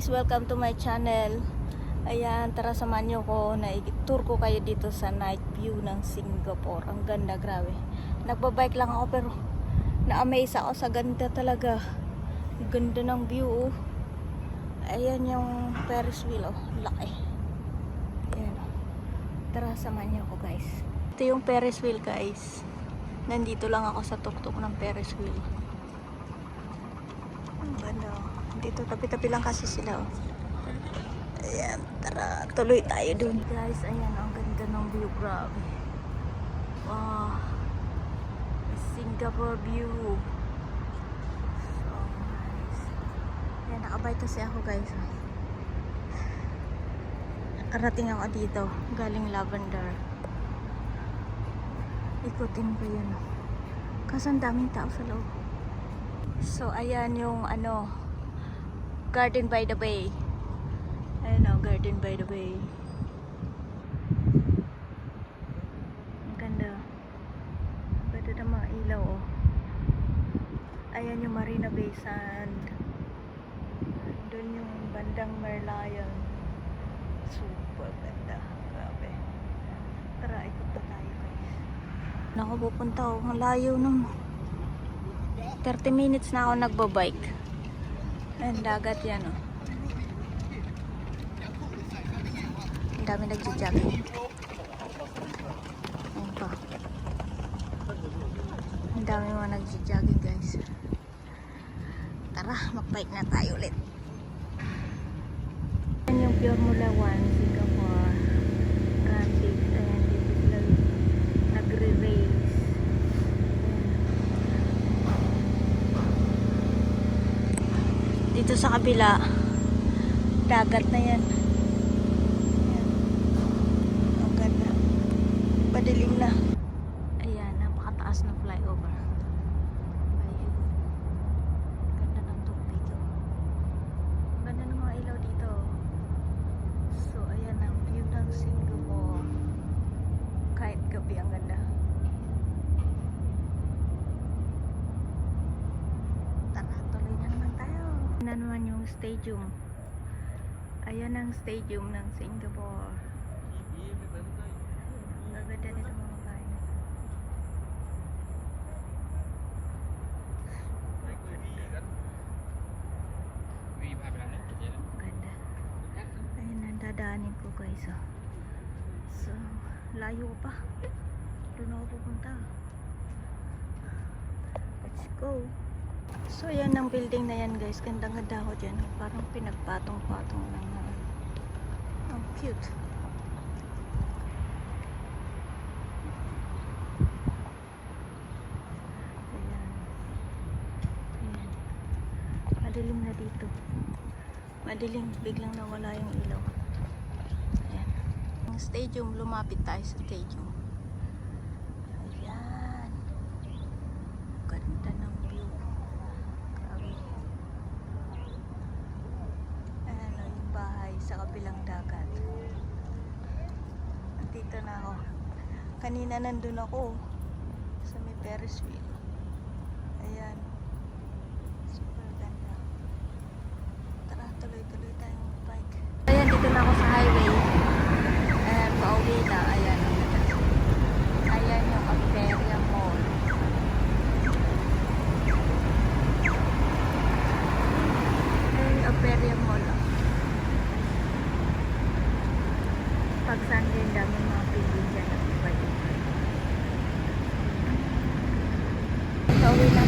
Welcome to my channel. Ayan, tara samahan nyo ko na i-tour ko kayo dito sa night view ng Singapore. Ang ganda, grabe. Nagbabike lang ako pero na-amaze ako sa ganda talaga. Ang ganda ng view, oh. Ayan yung Ferris wheel, oh. Laki. Ayan, oh. Tara samahan nyo ko, guys. Ito yung Ferris wheel, guys. Nandito lang ako sa tuktok ng Ferris wheel. Ang ganda, oh. Dito tabi-tabi lang kasi sila, oh. Ayan, tara, tuloy tayo dun. Guys, ayan, ang ganda ng view, grabe. Wow, Singapore view. So nice. Ayan, nakabike kasi ako, guys. Nakarating ako dito, galing Lavender. Ikutin ko yun. Kasi ang daming tao sa loob. So, ayan yung Garden by the Bay. Ayan o, Garden by the Bay. Ang ganda. Ganda ng mga ilaw, oh. Ayan yung Marina Bay Sand. Doon yung bandang Merlion. Super ganda. Grabe. Tara, ikot na tayo, guys. Naku, pupunta ako. Ang layo nung 30 minutes na ako nagbabike. Ayan, dagat yan, oh. Ang dami nagja-jogging. Ayan pa. Ang dami mga nagja-jogging, guys. Tara, mag-bike na tayo ulit. Ayan yung Formula 1 Singapore Grand Prix. Ayan, dito sila nagre-race. Dito sa kabila, dagat na yan. Ang ganda. Padilim na. Ayan, napakataas ng flyover. Ayun. Ganda ng tubig. Ganda ng mga ilaw dito. So, ayan ang view ng Singapore. Kahit gabi, ang ganda. Tara, tuloy na naman tayo. Na naman yung stadium. Ayan ang stadium ng Singapore. Gaganda nito mga bahay. Ganda. Ayun, nandadaanin ko, guys, oh. So, layo pa. Doon ako pupunta. Let's go. So, yan ang building na yan, guys. Gandang-ganda ako dyan. Parang pinagpatong-patong lang na. Ang cute. Ayan. Ayan. Madilim na dito. Madilim. Biglang nawala yung ilaw. Ayan. Ang stadium. Lumapit tayo sa stadium. Ayan. Ganda ng view. Sa kabilang dagat. Nandito na ako. Kanina nandun ako sa may Ferris wheel. Ayan. Super ganda. Tara, tuloy-tuloy tayong bike. Ayan, dito na ako sa highway. Ayan, pauwi na. Ayan. Ayan yung Aperia Mall. Ayan yung Aperia Mall. Pag Sunday, dami mga pili dyan ng iba-iba. Pauwi na